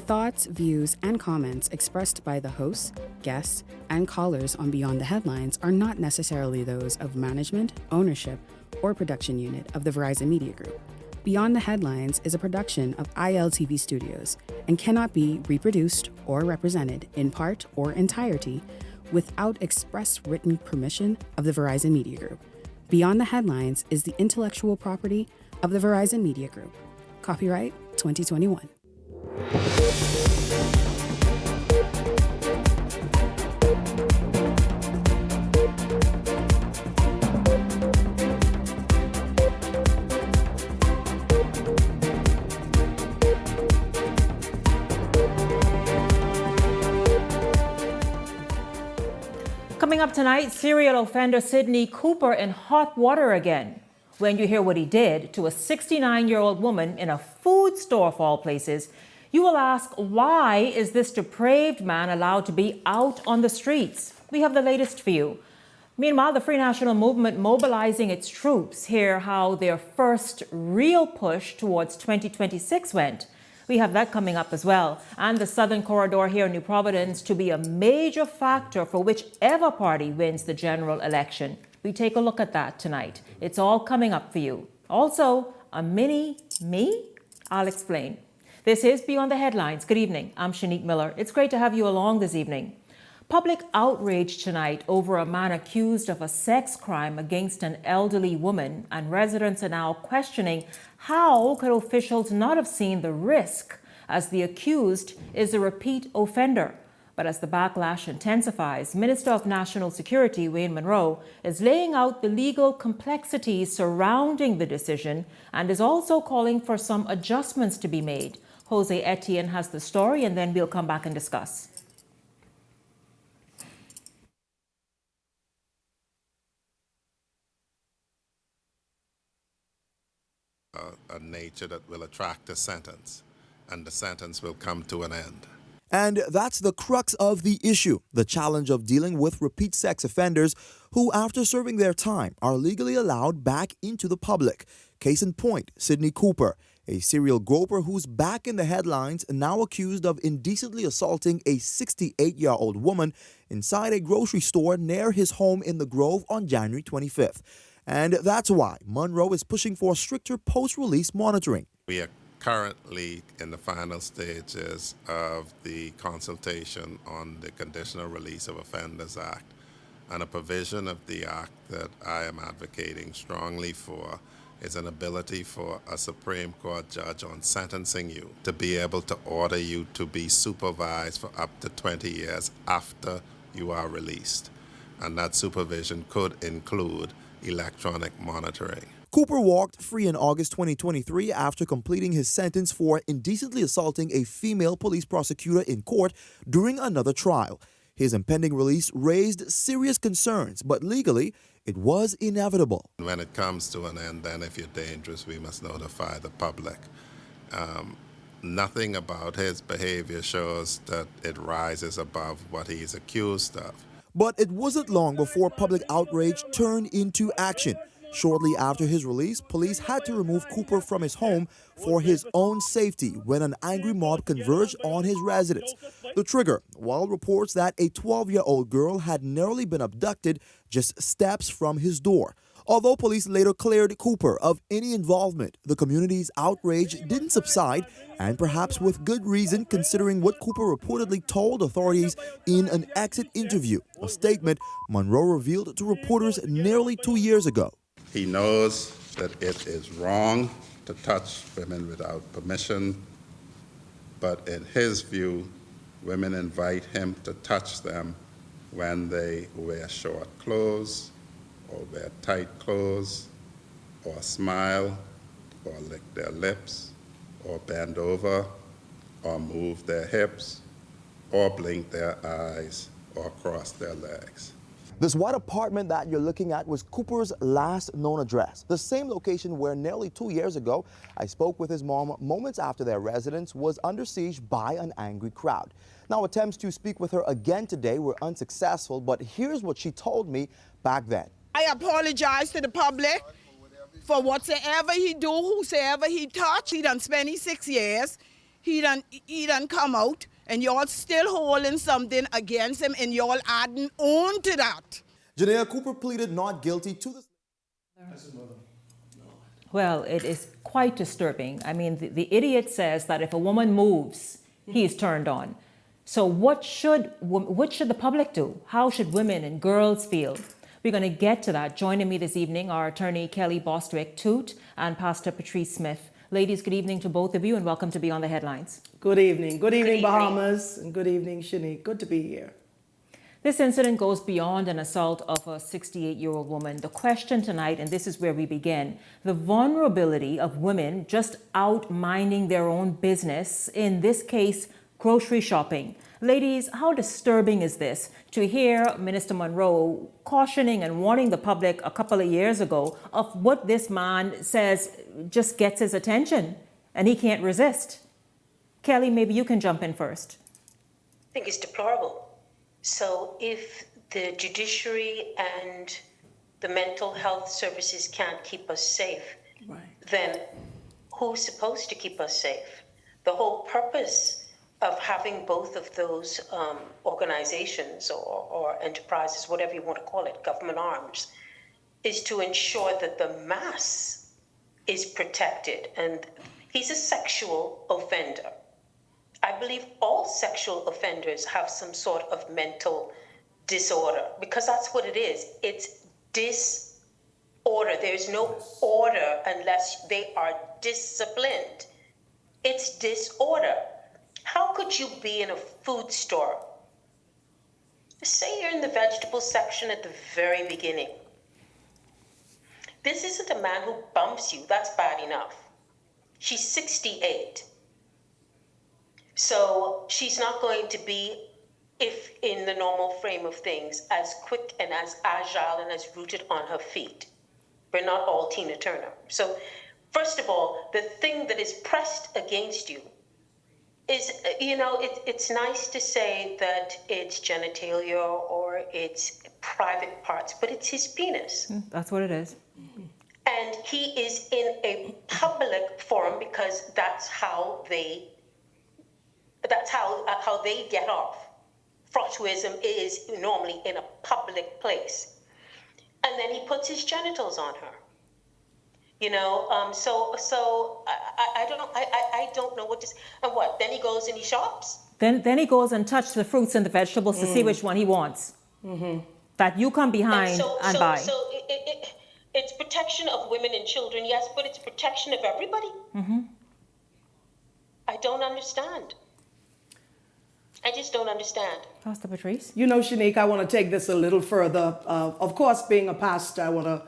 thoughts, views, and comments expressed by the hosts, guests, and callers on Beyond the Headlines are not necessarily those of management, ownership, or production unit of the Verizon Media Group. Beyond the Headlines is a production of ILTV Studios and cannot be reproduced or represented in part or entirety without express written permission of the Verizon Media Group. Beyond the Headlines is the intellectual property of the Verizon Media Group. Copyright 2021. Coming up tonight, serial offender Sidney Cooper in hot water again. When you hear what he did to a 69-year-old woman in a food store of all places, you will ask, why is this depraved man allowed to be out on the streets? We have the latest for you. Meanwhile, the Free National Movement mobilizing its troops. Hear how their first real push towards 2026 went. We have that coming up as well. And the Southern Corridor here in New Providence to be a major factor for whichever party wins the general election. We take a look at that tonight. It's all coming up for you. Also, a mini me? I'll explain. This is Beyond the Headlines. Good evening. I'm Shanique Miller. It's great to have you along this evening. Public outrage tonight over a man accused of a sex crime against an elderly woman, and residents are now questioning how could officials not have seen the risk, as the accused is a repeat offender. But as the backlash intensifies, Minister of National Security Wayne Monroe is laying out the legal complexities surrounding the decision and is also calling for some adjustments to be made. Jose Etienne has the story, and then we'll come back and discuss. A nature that will attract a sentence, and the sentence will come to an end. And that's the crux of the issue, the challenge of dealing with repeat sex offenders who, after serving their time, are legally allowed back into the public. Case in point, Sidney Cooper, a serial groper who's back in the headlines, now accused of indecently assaulting a 68-year-old woman inside a grocery store near his home in the Grove on January 25th. And that's why Monroe is pushing for stricter post-release monitoring. We are currently in the final stages of the consultation on the Conditional Release of Offenders Act, and a provision of the act that I am advocating strongly for is an ability for a Supreme Court judge on sentencing you to be able to order you to be supervised for up to 20 years after you are released. And that supervision could include electronic monitoring. Cooper walked free in August 2023 after completing his sentence for indecently assaulting a female police prosecutor in court during another trial. His impending release raised serious concerns, but legally, it was inevitable. When it comes to an end, then if you're dangerous, we must notify the public. Nothing about his behavior shows that it rises above what he's accused of. But it wasn't long before public outrage turned into action. Shortly after his release, police had to remove Cooper from his home for his own safety when an angry mob converged on his residence. The trigger, while reports that a 12-year-old girl had narrowly been abducted just steps from his door. Although police later cleared Cooper of any involvement, the community's outrage didn't subside, and perhaps with good reason, considering what Cooper reportedly told authorities in an exit interview, a statement Monroe revealed to reporters nearly 2 years ago. He knows that it is wrong to touch women without permission, but in his view, women invite him to touch them when they wear short clothes, or wear tight clothes, or smile, or lick their lips, or bend over, or move their hips, or blink their eyes, or cross their legs. This white apartment that you're looking at was Cooper's last known address, the same location where nearly 2 years ago I spoke with his mom moments after their residence was under siege by an angry crowd. Now, attempts to speak with her again today were unsuccessful, but here's what she told me back then. I apologize to the public for whatsoever he do, whosoever he touch. He done spent 6 years. he done come out, and y'all still holding something against him, and y'all adding on to that. Janaea Cooper pleaded not guilty to this. Well, it is quite disturbing. I mean, the idiot says that if a woman moves, he is turned on. So what should the public do? How should women and girls feel? We're going to get to that. Joining me this evening are attorney Kelly Bostwick Toot and Pastor Patrice Smith. Ladies, good evening to both of you and welcome to Beyond the Headlines. Good evening. Good evening, Bahamas, and good evening, Shanique. Good to be here. This incident goes beyond an assault of a 68-year-old woman. The question tonight, and this is where we begin, the vulnerability of women just out minding their own business, in this case, grocery shopping. Ladies, how disturbing is this to hear Minister Monroe cautioning and warning the public a couple of years ago of what this man says just gets his attention and he can't resist? Kelly, maybe you can jump in first. I think it's deplorable. So if the judiciary and the mental health services can't keep us safe, Right. then who's supposed to keep us safe? The whole purpose of having both of those organizations or enterprises, whatever you want to call it, government arms, is to ensure that the mass is protected. And he's a sexual offender. I believe all sexual offenders have some sort of mental disorder, because that's what it is. It's disorder. There's no order unless they are disciplined. It's disorder. How could you be in a food store? Say you're in the vegetable section at the very beginning. This isn't a man who bumps you. That's bad enough. She's 68. So she's not going to be, if in the normal frame of things, as quick and as agile and as rooted on her feet. We're not all Tina Turner. So first of all, the thing that is pressed against you is, it's nice to say that it's genitalia or it's private parts, but it's his penis. That's what it is. And he is in a public forum because that's how they get off. Frottoism is normally in a public place. And then he puts his genitals on her. I don't know what to say. And what? Then he goes and he shops? Then he goes and touches the fruits and the vegetables to see which one he wants. Mm-hmm. That you come behind and buy. So it's protection of women and children, yes, but it's protection of everybody. Mm-hmm. I don't understand. I just don't understand. Pastor Patrice? You know, Shanique, I want to take this a little further. Of course, being a pastor, I want to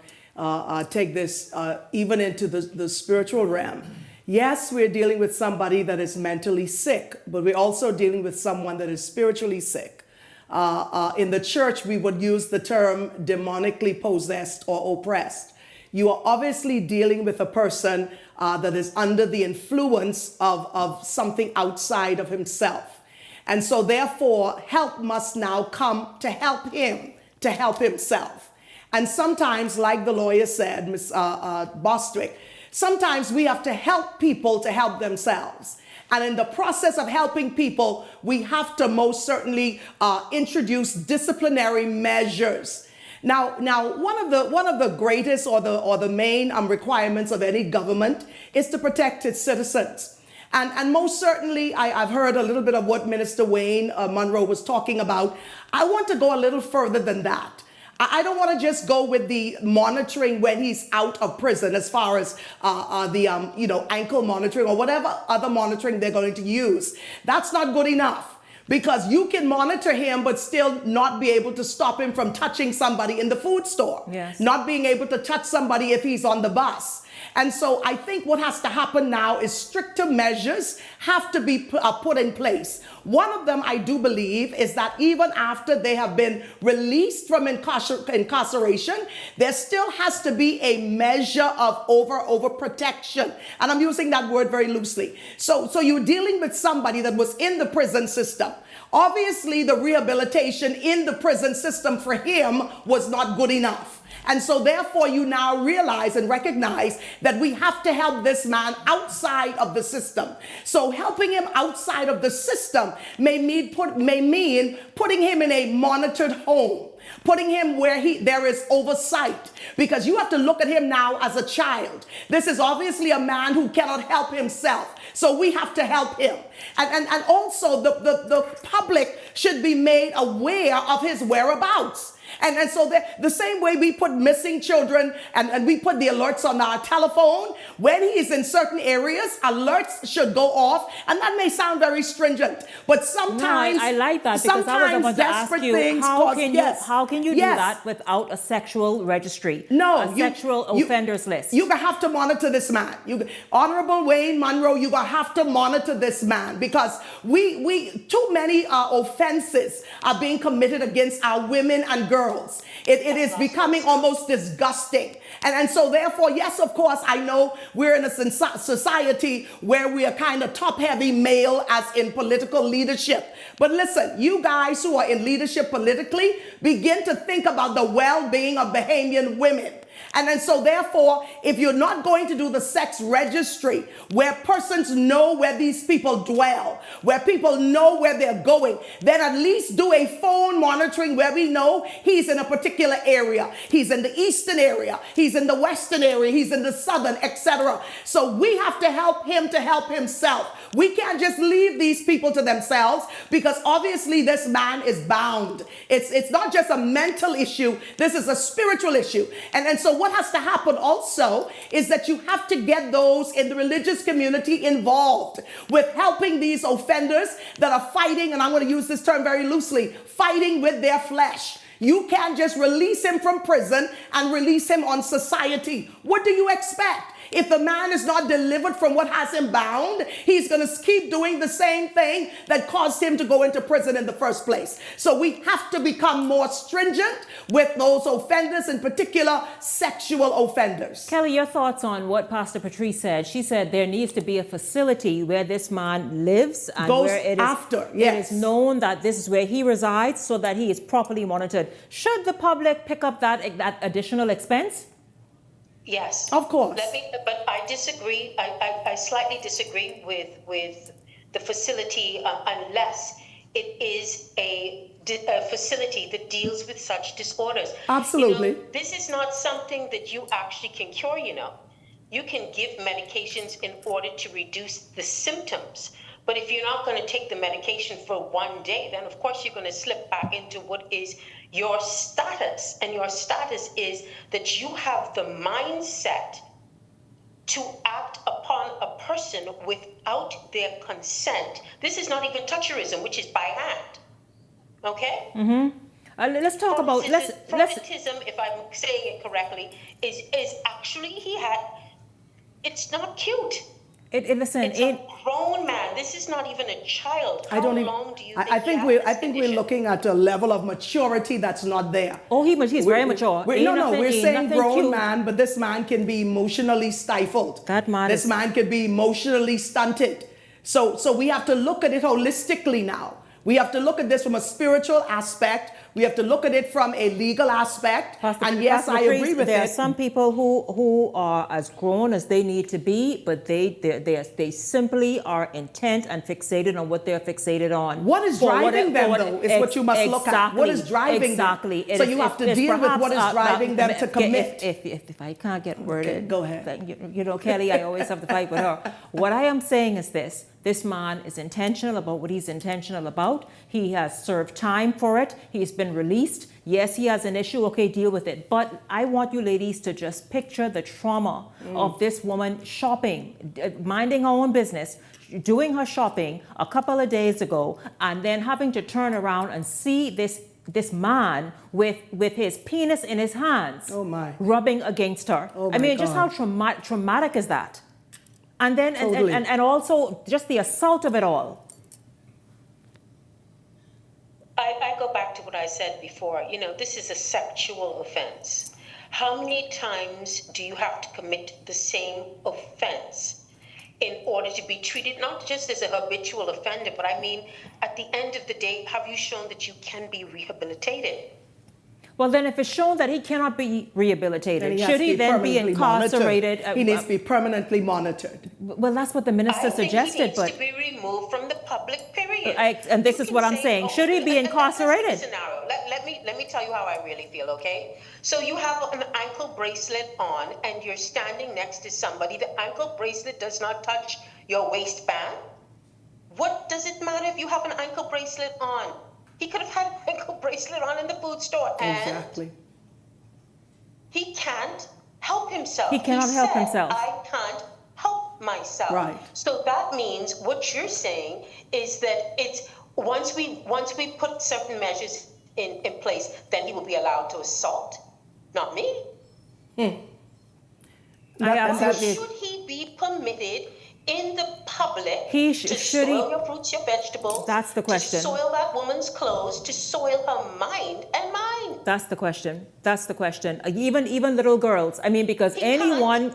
take this even into the spiritual realm. Yes, we're dealing with somebody that is mentally sick, but we're also dealing with someone that is spiritually sick. In the church, we would use the term demonically possessed or oppressed. You are obviously dealing with a person that is under the influence of something outside of himself. And so therefore, help must now come to help him, to help himself. And sometimes, like the lawyer said, Ms. Bostwick, sometimes we have to help people to help themselves. And in the process of helping people, we have to most certainly introduce disciplinary measures. Now, one of the greatest or the main requirements of any government is to protect its citizens. And most certainly, I've heard a little bit of what Minister Wayne Monroe was talking about. I want to go a little further than that. I don't want to just go with the monitoring when he's out of prison, as far as the ankle monitoring or whatever other monitoring they're going to use. That's not good enough, because you can monitor him but still not be able to stop him from touching somebody in the food store. Yes. Not being able to touch somebody if he's on the bus. And so I think what has to happen now is stricter measures have to be put in place. One of them, I do believe, is that even after they have been released from incarceration, there still has to be a measure of overprotection. And I'm using that word very loosely. So you're dealing with somebody that was in the prison system. Obviously, the rehabilitation in the prison system for him was not good enough. And so therefore you now realize and recognize that we have to help this man outside of the system. So helping him outside of the system may mean putting him in a monitored home, putting him where there is oversight, because you have to look at him now as a child. This is obviously a man who cannot help himself. So we have to help him. And also the public should be made aware of his whereabouts. And so the same way we put missing children and we put the alerts on our telephone, when he is in certain areas, alerts should go off. And that may sound very stringent, but sometimes... No, I like that, because I was about to ask you, how can you do that without a sexual registry? No. A sexual offenders list? You're going to have to monitor this man. Honorable Wayne Monroe, you're going to have to monitor this man, because too many offenses are being committed against our women and girls. It is becoming almost disgusting. And so therefore, yes, of course, I know we're in a society where we are kind of top-heavy male as in political leadership. But listen, you guys who are in leadership politically, begin to think about the well-being of Bahamian women. And so therefore, if you're not going to do the sex registry, where persons know where these people dwell, where people know where they're going, then at least do a phone monitoring where we know he's in a particular area. He's in the eastern area. He's in the western area. He's in the southern, etc. So we have to help him to help himself. We can't just leave these people to themselves, because obviously this man is bound. It's not just a mental issue. This is a spiritual issue. And so what has to happen also is that you have to get those in the religious community involved with helping these offenders that are fighting, and I'm going to use this term very loosely, fighting with their flesh. You can't just release him from prison and release him on society. What do you expect? If the man is not delivered from what has him bound, he's going to keep doing the same thing that caused him to go into prison in the first place. So we have to become more stringent with those offenders, in particular sexual offenders. Kelly, your thoughts on what Pastor Patrice said? She said there needs to be a facility where this man lives and where it is known that this is where he resides, so that he is properly monitored. Should the public pick up that additional expense? Yes. Of course. But I disagree. I slightly disagree with the facility unless it is a facility that deals with such disorders. Absolutely. You know, this is not something that you actually can cure, you know. You can give medications in order to reduce the symptoms. But if you're not going to take the medication for one day, then of course you're going to slip back into what is your status. And your status is that you have the mindset to act upon a person without their consent. This is not even toucherism, which is by hand. Okay? Mm-hmm. Let's talk about... Favoritism, if I'm saying it correctly, is actually, it's not cute. It's a grown man. This is not even a child. How long do you think I think we're looking at a level of maturity that's not there. Oh, he's very mature. We're saying grown man, but this man can be emotionally stifled. This man could be emotionally stunted. So we have to look at it holistically now. We have to look at this from a spiritual aspect. We have to look at it from a legal aspect. And yes, I agree with it. There are some people who are as grown as they need to be, but they simply are intent and fixated on what they're fixated on. What is driving them, though, is what you must look at. What is driving them? So you have to deal with what is driving them to commit. If I can't get worded, okay, go ahead. You know, Kelly, I always have to fight with her. What I am saying is this. This man is intentional about what he's intentional about. He has served time for it. He's been released. Yes, he has an issue. Okay, deal with it. But I want you ladies to just picture the trauma of this woman shopping, minding her own business, doing her shopping a couple of days ago, and then having to turn around and see this man with his penis in his hands, rubbing against her. I mean, just how traumatic is that? And then, and also just the assault of it all. I go back to what I said before. You know, this is a sexual offense. How many times do you have to commit the same offense in order to be treated not just as a habitual offender, but I mean, at the end of the day, have you shown that you can be rehabilitated? Well, then if it's shown that he cannot be rehabilitated, has should to he then be permanently incarcerated? monitored. He needs to be permanently monitored. Well, that's what the minister I think suggested, he needs but to be removed from the public, period. and this You is can what I'm say, saying. oh, Should he be and incarcerated? that's the scenario. Let me tell you how I really feel, okay? So you have an ankle bracelet on and you're standing next to somebody. The ankle bracelet does not touch your waistband. What does it matter if you have an ankle bracelet on? He could have had an ankle bracelet on in the food store. Exactly. And he can't help himself. He cannot help said, himself. I can't help myself. Right. So that means what you're saying is that it's once we put certain measures in place, then he will be allowed to assault, not me. I Why absolutely. should he be permitted in the public He to should soil your fruits, your vegetables? That's the question. To soil that woman's clothes, to soil her mind and mine. That's the question. That's the question. Even little girls. I mean, because He anyone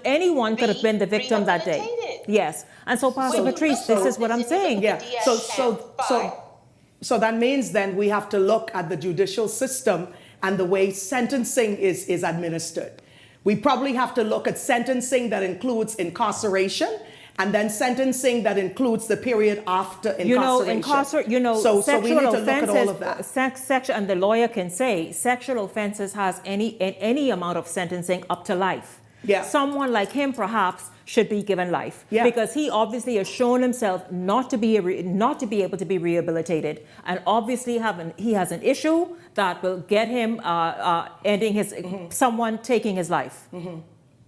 could have be been the victim that day. rehabilitated. Yes. And so, Pastor When you Patrice, look this is what I'm at this saying. Yeah. DSM-5, So that means then we have to look at the judicial system and the way sentencing is administered. We probably have to look at sentencing that includes incarceration, and then sentencing that includes the period after incarceration. So we need to look at all of that. And the lawyer can say sexual offenses has any amount of sentencing up to life. Yeah. Someone like him perhaps should be given life, Yeah. because he obviously has shown himself not to be able to be rehabilitated, and obviously he has an issue that will get him ending his someone taking his life.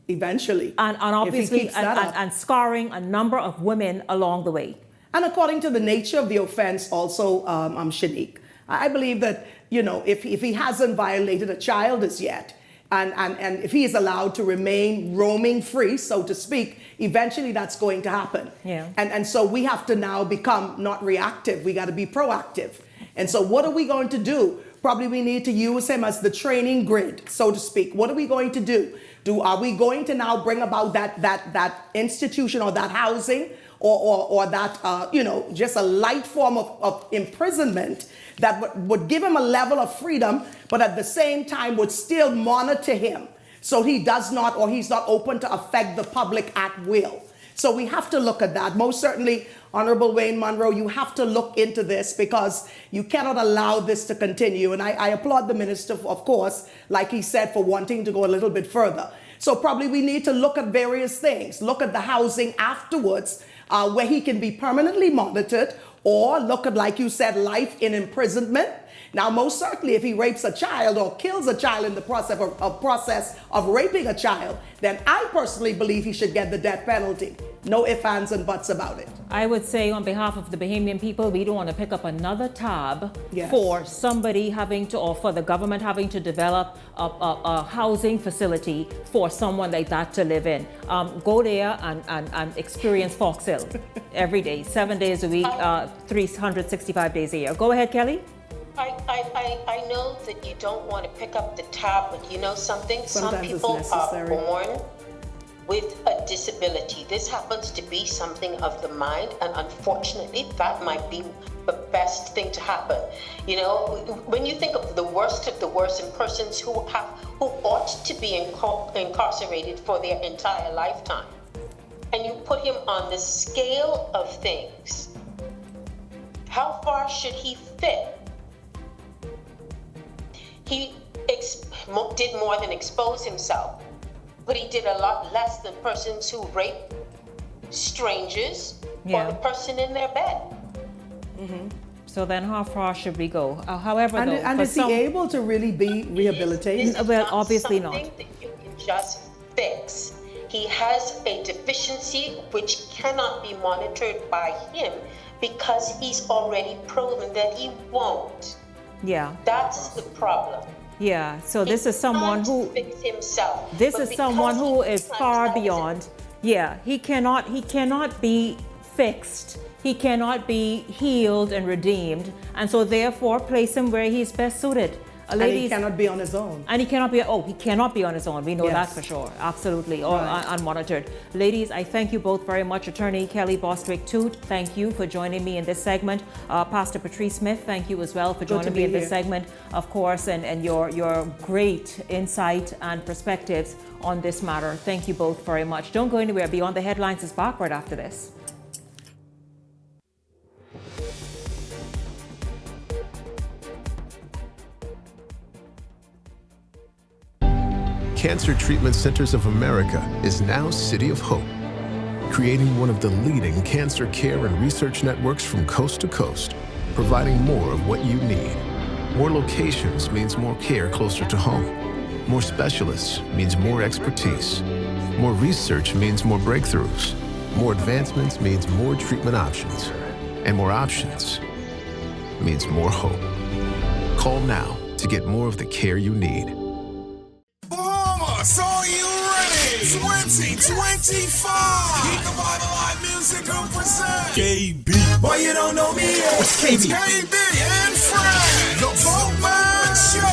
Eventually. And if he obviously keeps that up. and scarring a number of women along the way. And according to the nature of the offense also, Shanique, I believe that, if he hasn't violated a child as yet, and if he is allowed to remain roaming free, so to speak, eventually that's going to happen. Yeah. And so we have to now become not reactive. We got to be proactive. And so what are we going to do? Probably we need to use him as the training grid, so to speak. What are we going to do? Are we going to now bring about that institution or that housing or that, just a light form of imprisonment that would give him a level of freedom, but at the same time would still monitor him so he does not, or he's not open to affect the public at will. So we have to look at that. Most certainly, Honorable Wayne Monroe, you have to look into this because you cannot allow this to continue. And I applaud the minister, of course, like he said, for wanting to go a little bit further. So probably we need to look at various things. Look at the housing afterwards, where he can be permanently monitored, or look at, like you said, life in imprisonment. Now, most certainly, if he rapes a child or kills a child in the process of raping a child, then I personally believe he should get the death penalty. No ifs, ands, and buts about it. I would say on behalf of the Bahamian people, we don't want to pick up another tab Yes. for somebody having to, or for the government having to develop a housing facility for someone like that to live in. Go there and experience Fox Hill every day, 7 days a week, 365 days a year. Go ahead, Kelly. I know that you don't want to pick up the tab, but you know something? Sometimes Some it's people necessary. are born with a disability. This happens to be something of the mind, and unfortunately, that might be the best thing to happen. When you think of the worst and persons who ought to be incarcerated for their entire lifetime, and you put him on the scale of things, how far should he fit? He did more than expose himself, but he did a lot less than persons who rape strangers or the person in their bed. So then how far should we go? However, And is he able to really be rehabilitated? This is Well, not obviously something not. that you can just fix. He has a deficiency which cannot be monitored by him because he's already proven that he won't. Yeah, That's the problem. yeah. So this is someone who, fix himself. this But is someone because who he is climbs far that beyond. Yeah, he cannot be fixed. He cannot be healed and redeemed. And so therefore place him where he's best suited. And he cannot be on his own. And he cannot be on his own. We know that Yes. for sure. Absolutely. Or unmonitored. Ladies, I thank you both very much. Attorney Kelly Bostwick-Toot, thank you for joining me in this segment. Pastor Patrice Smith, thank you as well for joining me in this segment, of course, and your great insight and perspectives on this matter. Thank you both very much. Don't go anywhere. Beyond the Headlines is back right after this. Cancer Treatment Centers of America is now City of Hope, creating one of the leading cancer care and research networks from coast to coast, providing more of what you need. More locations means more care closer to home. More specialists means more expertise. More research means more breakthroughs. More advancements means more treatment options. And more options means more hope. Call now to get more of the care you need. Bahamas, are you ready? 2025. Keep the Bible Live Music Group present KB. Boy, you don't know me yet. It's KB. KB and Friends. The Boatman Show.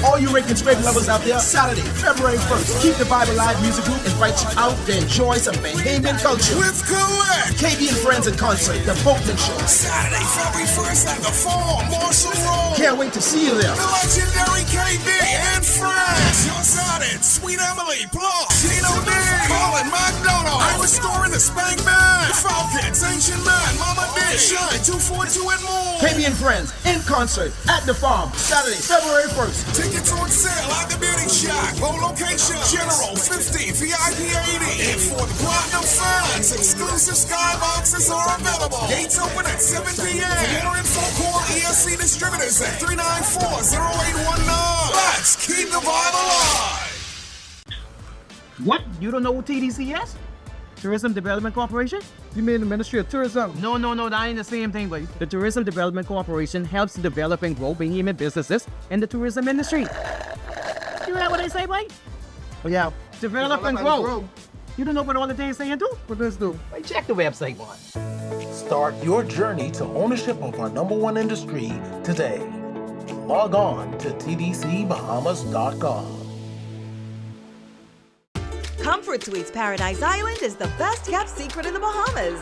All you Rick and Scrape lovers out there, Saturday, February 1st, Keep the Bible Live Music Group invites you out to enjoy some Bahamian culture. With Collect. KB and Friends in concert, The Boatman Show. Saturday, February 1st at the Farm, Marshall Road. Can't wait to see you there. The legendary KB and Friends. Just added Sweet Emily, plus Tino D, Colin McDonald, Irish Store in the Spank Man, The Falcons, Ancient Man, Mama D, Shine 242 and more. KB and Friends in concert at the Farm, Saturday, February 1st. Tickets on sale at the Beauty Shack. Low location, General 50, VIP 80. And for the Platinum fans, exclusive skyboxes are available. Gates open at 7 p.m. For more info, call ESC Distributors at 394-0819. Let's keep the vibe alive. What? You don't know what TDC is? Tourism Development Corporation? You mean the Ministry of Tourism? No, that ain't the same thing, buddy. The Tourism Development Corporation helps develop and grow Bahamian businesses in the tourism industry. You hear what I say, buddy? Oh, yeah. Develop and grow. You don't know what all the things saying do? What does do? Hey, check the website, one. Start your journey to ownership of our #1 industry today. Log on to tdcbahamas.com. Comfort Suites Paradise Island is the best kept secret in the Bahamas.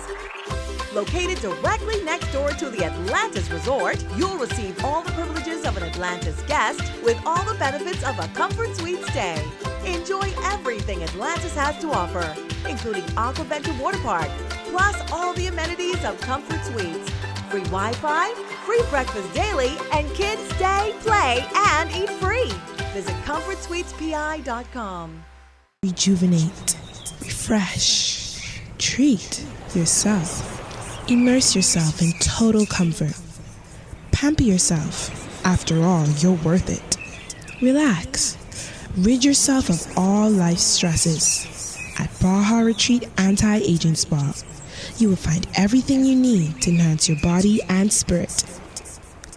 Located directly next door to the Atlantis Resort, you'll receive all the privileges of an Atlantis guest with all the benefits of a Comfort Suite stay. Enjoy everything Atlantis has to offer, including Aquaventure Water Park, plus all the amenities of Comfort Suites. Free Wi-Fi, free breakfast daily, and kids stay, play, and eat free. Visit ComfortSuitesPI.com. Rejuvenate, refresh, treat yourself. Immerse yourself in total comfort. Pamper yourself. After all, you're worth it. Relax. Rid yourself of all life's stresses. At Baja Retreat Anti-Aging Spa, you will find everything you need to enhance your body and spirit.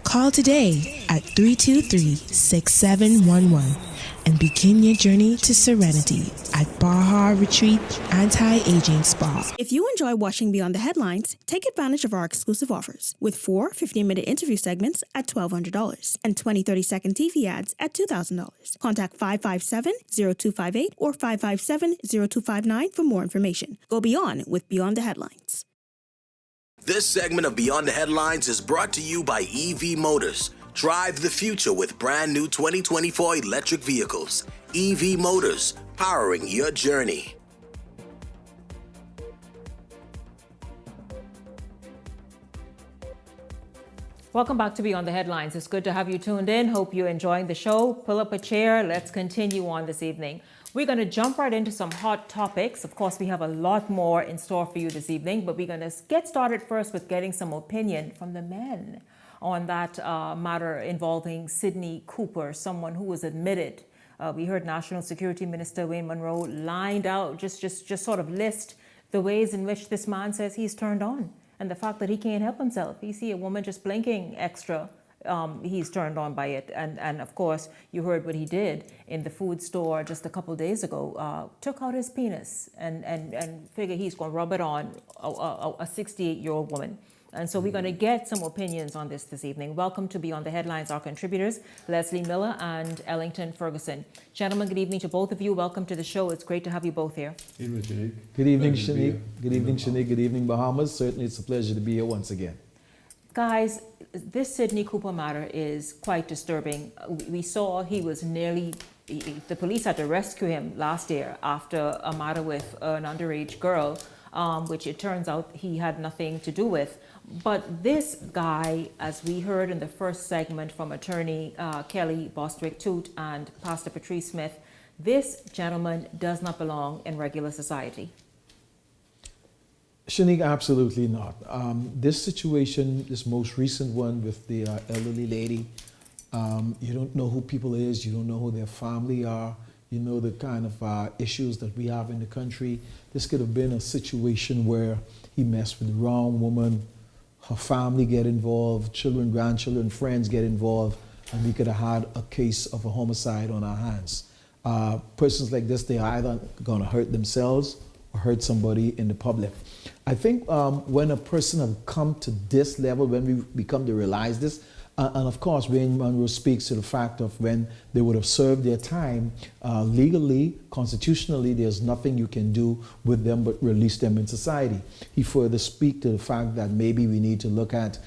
Call today at 323-6711 and begin your journey to serenity at Baja Retreat Anti-Aging Spa. If you enjoy watching Beyond the Headlines, take advantage of our exclusive offers with 4 15-minute interview segments at $1,200 and 20 30-second TV ads at $2,000. Contact 557-0258 or 557-0259 for more information. Go beyond with Beyond the Headlines. This segment of Beyond the Headlines is brought to you by EV Motors. Drive the future with brand new 2024 electric vehicles. EV Motors, powering your journey. Welcome back to Beyond the Headlines. It's good to have you tuned in. Hope you're enjoying the show. Pull up a chair. Let's continue on this evening. We're going to jump right into some hot topics. Of course, we have a lot more in store for you this evening, but we're going to get started first with getting some opinion from the men on that matter involving Sidney Cooper, someone who was admitted. We heard National Security Minister Wayne Monroe lined out, just sort of list the ways in which this man says he's turned on, and the fact that he can't help himself. You see a woman just blinking extra, he's turned on by it. And of course, you heard what he did in the food store just a couple days ago, took out his penis and figure he's going to rub it on a 68-year-old woman. And so we're going to get some opinions on this evening. Welcome to Beyond the Headlines, our contributors, Leslie Miller and Ellington Ferguson. Gentlemen, good evening to both of you. Welcome to the show. It's great to have you both here. Good evening, Shanique. Good evening, Shanique. Good evening, Bahamas. Certainly it's a pleasure to be here once again. Guys, this Sidney Cooper matter is quite disturbing. We saw he was the police had to rescue him last year after a matter with an underage girl, which it turns out he had nothing to do with. But this guy, as we heard in the first segment from attorney Kelly Bostwick-Toot and Pastor Patrice Smith, this gentleman does not belong in regular society. Shanique, absolutely not. This situation, this most recent one with the elderly lady, you don't know who people is, you don't know who their family are, you know the kind of issues that we have in the country. This could have been a situation where he messed with the wrong woman, her family get involved, children, grandchildren, friends get involved, and we could have had a case of a homicide on our hands. Persons like this, they are either going to hurt themselves or hurt somebody in the public. I think when a person has come to this level, when we become to realize this, and of course, Wayne Monroe speaks to the fact of when they would have served their time, legally, constitutionally, there's nothing you can do with them but release them in society. He further speaks to the fact that maybe we need to look at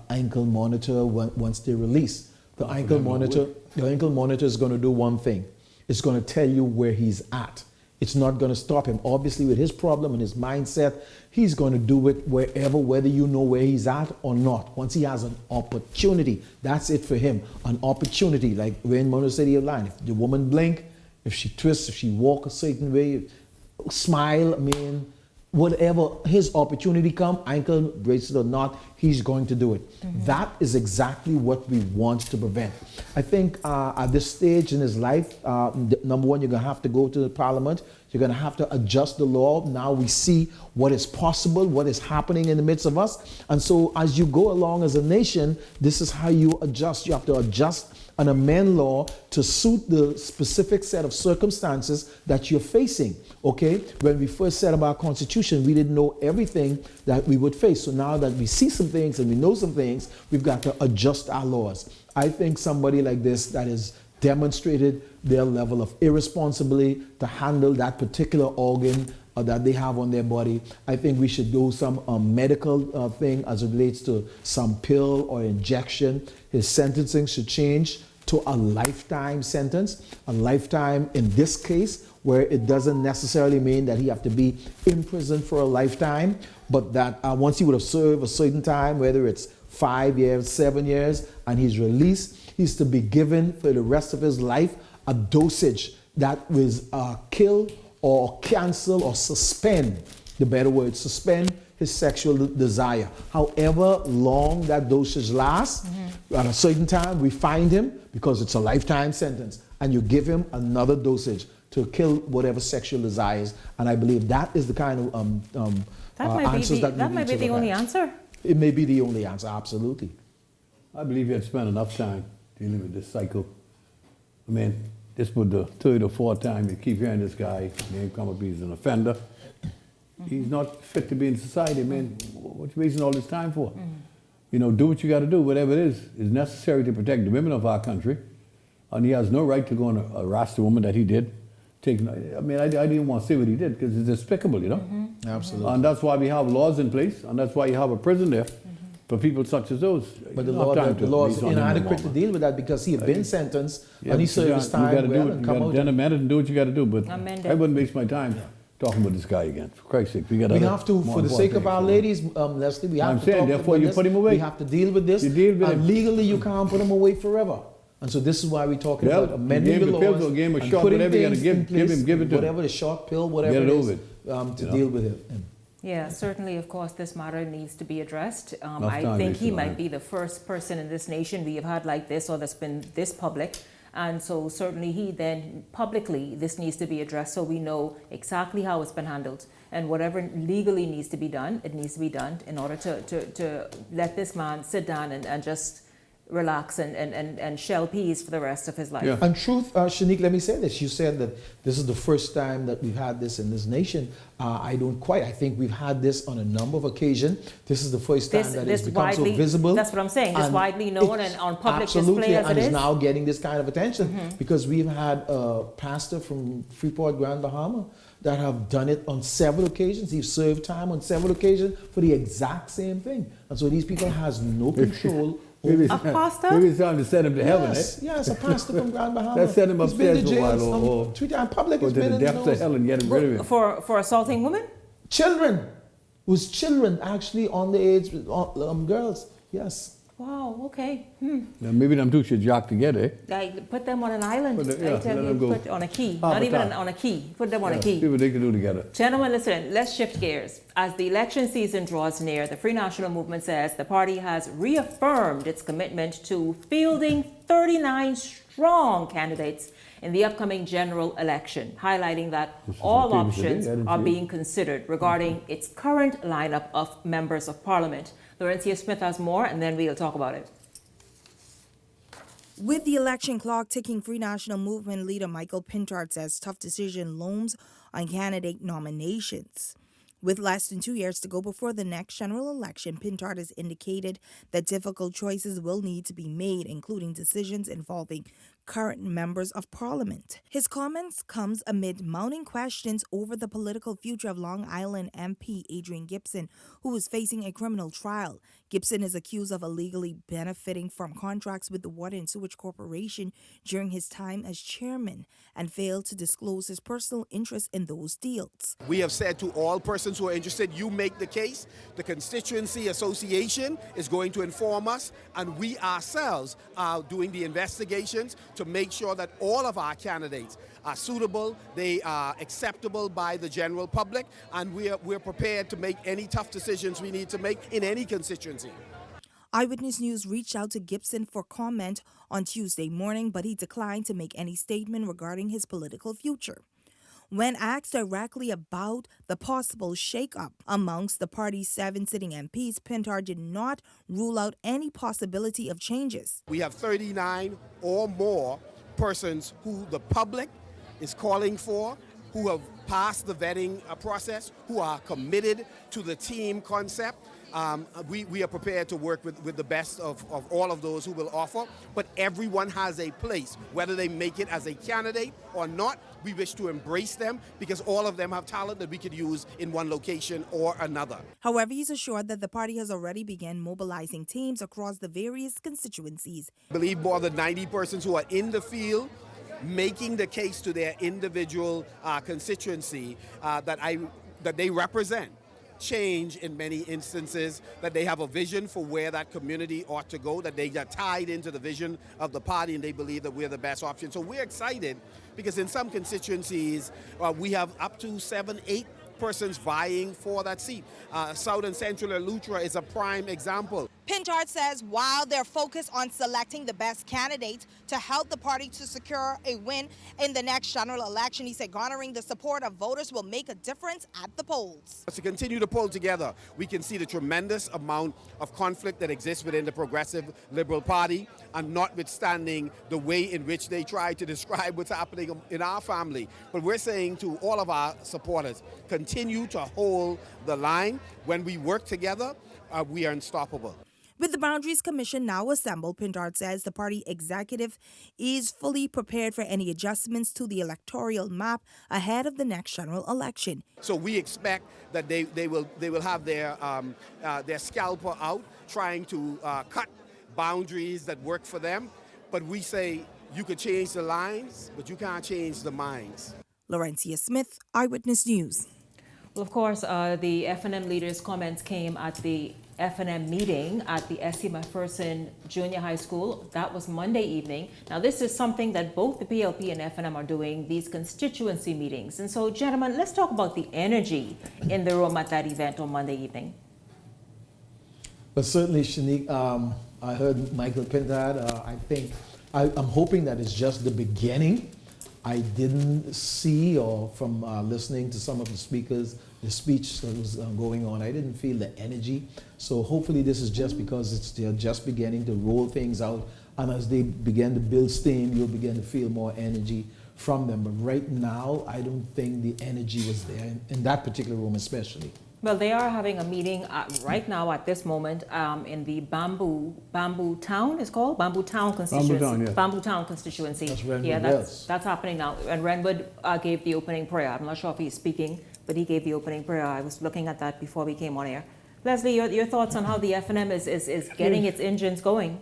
ankle monitor once they're released. The ankle monitor is going to do one thing. It's going to tell you where he's at. It's not going to stop him. Obviously, with his problem and his mindset, he's going to do it wherever, whether you know where he's at or not. Once he has an opportunity, that's it for him. An opportunity, like Wayne Monroe said here line. If the woman blink, if she twists, if she walk a certain way, smile, whatever his opportunity come, ankle bracelet or not, he's going to do it. Mm-hmm. That is exactly what we want to prevent. I think at this stage in his life, number one, you're going to have to go to the parliament. You're going to have to adjust the law. Now we see what is possible, what is happening in the midst of us. And so as you go along as a nation, this is how you adjust. You have to adjust and amend law to suit the specific set of circumstances that you're facing, okay? When we first set up our Constitution, we didn't know everything that we would face. So now that we see some things and we know some things, we've got to adjust our laws. I think somebody like this that has demonstrated their level of irresponsibility to handle that particular organ that they have on their body, I think we should do some medical thing as it relates to some pill or injection. His sentencing should change to a lifetime sentence. A lifetime in this case, where it doesn't necessarily mean that he have to be in prison for a lifetime, but that once he would have served a certain time, whether it's 5 years, 7 years, and he's released, he's to be given for the rest of his life a dosage that will kill or cancel or suspend, the better word, suspend his sexual desire. However long that dosage lasts, at a certain time we find him, because it's a lifetime sentence, and you give him another dosage to kill whatever sexual desires. And I believe that is the kind of answers that might be the only answer. It may be the only answer, absolutely. I believe you had spent enough time dealing with this cycle. I mean, this was the third or fourth time you keep hearing this guy name come up, he's an offender. He's not fit to be in society, man. What you wasting all this time for? You know, do what you got to do, whatever it is necessary to protect the women of our country. And he has no right to go and harass the woman that he did. I didn't want to say what he did because it's despicable, you know? Absolutely. And that's why we have laws in place, and that's why you have a prison there for people such as those. But the law is inadequate to deal with that because he had been sentenced and he served his time well and come out. Then amend it and do what you got to do. But I wouldn't waste my time talking about this guy again. For Christ's sake, we have to, for the sake of our ladies, Leslie, we have to talk therefore you put him away. We have to deal with this. You deal with and legally, you can't put him away forever. And so this is why we're talking about amending the laws and putting things in place, whatever the short pill, whatever it is, to deal with it. Yeah, certainly, of course, this matter needs to be addressed. I think he might be the first person in this nation we have had like this or that's been this public. And so certainly he then publicly, this needs to be addressed so we know exactly how it's been handled. And whatever legally needs to be done, it needs to be done in order to let this man sit down and just relax and shell peas for the rest of his life. Yeah. And truth, Shanique, let me say this. You said that this is the first time that we've had this in this nation. I think we've had this on a number of occasions. This is the first time that it's become so visible. That's what I'm saying. It's widely known and on public absolutely, display as and it is. is now getting this kind of attention because we've had a pastor from Freeport, Grand Bahama, that have done it on several occasions. He's served time on several occasions for the exact same thing. And so these people has no control. A pastor? Maybe it's time to send him to heaven, eh? Yes, a pastor from Grand Bahama. Let's send him upstairs for a while, or public has to been the in depths of hell and get him rid of him. For assaulting women? Children. Whose children actually on the age girls. Yes. Wow, okay. Now maybe them two should jock together, eh? Like, put them on an island. Put them- yeah, I tell let you, them go. put on a key. Half Not a even time. on a key. Put them on a key. See what they can do together. Gentlemen, listen, let's shift gears. As the election season draws near, the Free National Movement says the party has reaffirmed its commitment to fielding 39 strong candidates in the upcoming general election, highlighting that all options are being considered regarding its current lineup of members of parliament. Laurencia Smith has more, and then we'll talk about it. With the election clock ticking, Free National Movement leader Michael Pintard says tough decision looms on candidate nominations. With less than 2 years to go before the next general election, Pintard has indicated that difficult choices will need to be made, including decisions involving current members of parliament. His comments comes amid mounting questions over the political future of Long Island MP Adrian Gibson, who is facing a criminal trial. Gibson is accused of illegally benefiting from contracts with the Water and Sewage Corporation during his time as chairman and failed to disclose his personal interest in those deals. We have said to all persons who are interested, you make the case. The Constituency Association is going to inform us, and we ourselves are doing the investigations to make sure that all of our candidates are suitable, they are acceptable by the general public, and we're prepared to make any tough decisions we need to make in any constituency. Eyewitness News reached out to Gibson for comment on Tuesday morning, but he declined to make any statement regarding his political future. When asked directly about the possible shakeup amongst the party's 7 sitting MPs, Pintard did not rule out any possibility of changes. We have 39 or more persons who the public is calling for, who have passed the vetting process, who are committed to the team concept. We are prepared to work with the best of all of those who will offer, but everyone has a place. Whether they make it as a candidate or not, we wish to embrace them because all of them have talent that we could use in one location or another. However, he's assured that the party has already begun mobilizing teams across the various constituencies. I believe more than 90 persons who are in the field making the case to their individual constituency that they represent change in many instances, that they have a vision for where that community ought to go, that they are tied into the vision of the party and they believe that we're the best option. So we're excited because in some constituencies we have up to 7, 8 persons vying for that seat. South and Central Eleuthera is a prime example. Pintard says while they're focused on selecting the best candidates to help the party to secure a win in the next general election, he said garnering the support of voters will make a difference at the polls. To continue to pull together, we can see the tremendous amount of conflict that exists within the Progressive Liberal Party, and notwithstanding the way in which they try to describe what's happening in our family. But we're saying to all of our supporters, continue to hold the line. When we work together, we are unstoppable. With the Boundaries Commission now assembled, Pintard says the party executive is fully prepared for any adjustments to the electoral map ahead of the next general election. So we expect that they will have their scalpel out, trying to cut boundaries that work for them. But we say you could change the lines, but you can't change the minds. Laurencia Smith, Eyewitness News. Well, of course, the FNM leaders' comments came at the FNM meeting at the S.C. McPherson Junior High School. That was Monday evening. Now, this is something that both the PLP and FNM are doing, these constituency meetings. And so, gentlemen, let's talk about the energy in the room at that event on Monday evening. But certainly, Shanique, I heard Michael Pintard. I'm hoping that it's just the beginning. I didn't see, or from listening to some of the speakers the speech that was going on. I didn't feel the energy. So hopefully this is just because they're just beginning to roll things out. And as they begin to build steam, you'll begin to feel more energy from them. But right now, I don't think the energy was there in that particular room especially. Well, they are having a meeting right now at this moment in the Bamboo Town, it's called? Bamboo Town constituency. Bamboo Town, yeah. Bamboo Town constituency. That's Renwood, yeah, yes. that's happening now. And Renwood gave the opening prayer. I'm not sure if he's speaking, but he gave the opening prayer. I was looking at that before we came on air. Leslie, your thoughts on how the FNM is getting its engines going?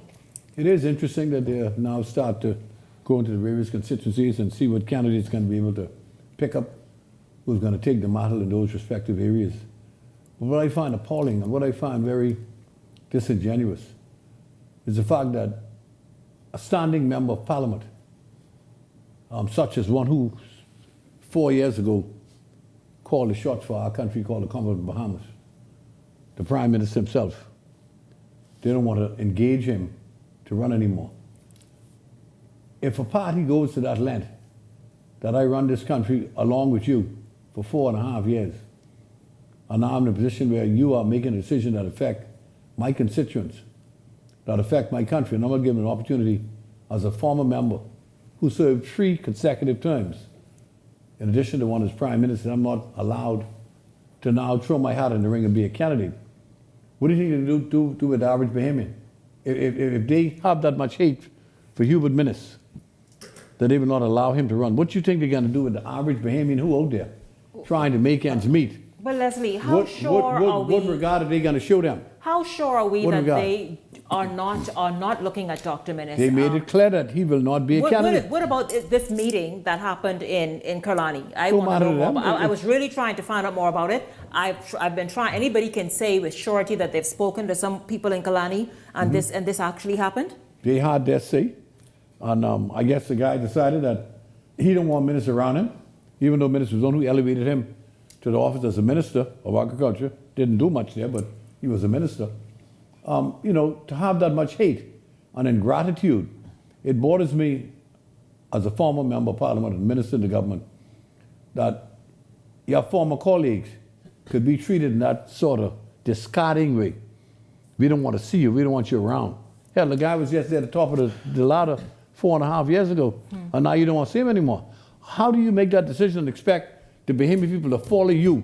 It is interesting that they now start to go into the various constituencies and see what candidates can be able to pick up, who's going to take the mantle in those respective areas. But what I find appalling and what I find very disingenuous is the fact that a standing member of parliament, such as one who 4 years ago called the shots for our country called the Commonwealth of the Bahamas, the Prime Minister himself, they don't want to engage him to run anymore. If a party goes to that length, that I run this country along with you for 4.5 years, and now I'm in a position where you are making a decision that affect my constituents, that affect my country, and I'm going to give them an opportunity as a former member who served 3 consecutive terms, in addition to one as Prime Minister, I'm not allowed to now throw my hat in the ring and be a candidate. What do you think they do with the average Bahamian? If they have that much hate for Hubert Minnis, that they will not allow him to run, what do you think they're going to do with the average Bahamian who out there trying to make ends meet? Well, Leslie, how sure are we? What regard are they going to show them? How sure are we What that regard? they are not looking at Dr. Minnis? They made it clear that he will not be a candidate. What about this meeting that happened in Kalani? I Don't want to matter know to more. them. I was really trying to find out more about it. I've been trying. Anybody can say with surety that they've spoken to some people in Kalani, and this actually happened. They had their say, and I guess the guy decided that he didn't want Minnis around him, even though Minnis was the one who elevated him to the office as a Minister of Agriculture. Didn't do much there, but he was a minister. You know, to have that much hate and ingratitude, it bothers me as a former member of Parliament and Minister in the government that your former colleagues could be treated in that sort of discarding way. We don't want to see you, we don't want you around. Hell, the guy was just at the top of the ladder 4.5 years ago, and now you don't want to see him anymore. How do you make that decision and expect the Bahamian people to follow you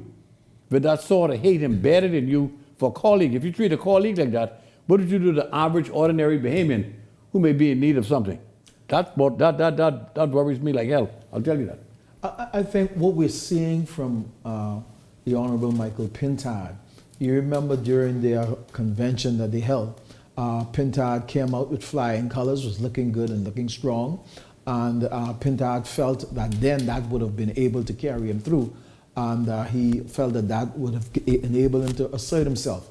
with that sort of hate embedded in you for a colleague? If you treat a colleague like that, what did you do to the average, ordinary Bahamian who may be in need of something? That worries me like hell, I'll tell you that. I think what we're seeing from the Honorable Michael Pintard, you remember during their convention that they held, Pintard came out with flying colors, was looking good and looking strong. And Pintard felt that then that would have been able to carry him through. And he felt that that would have enabled him to assert himself.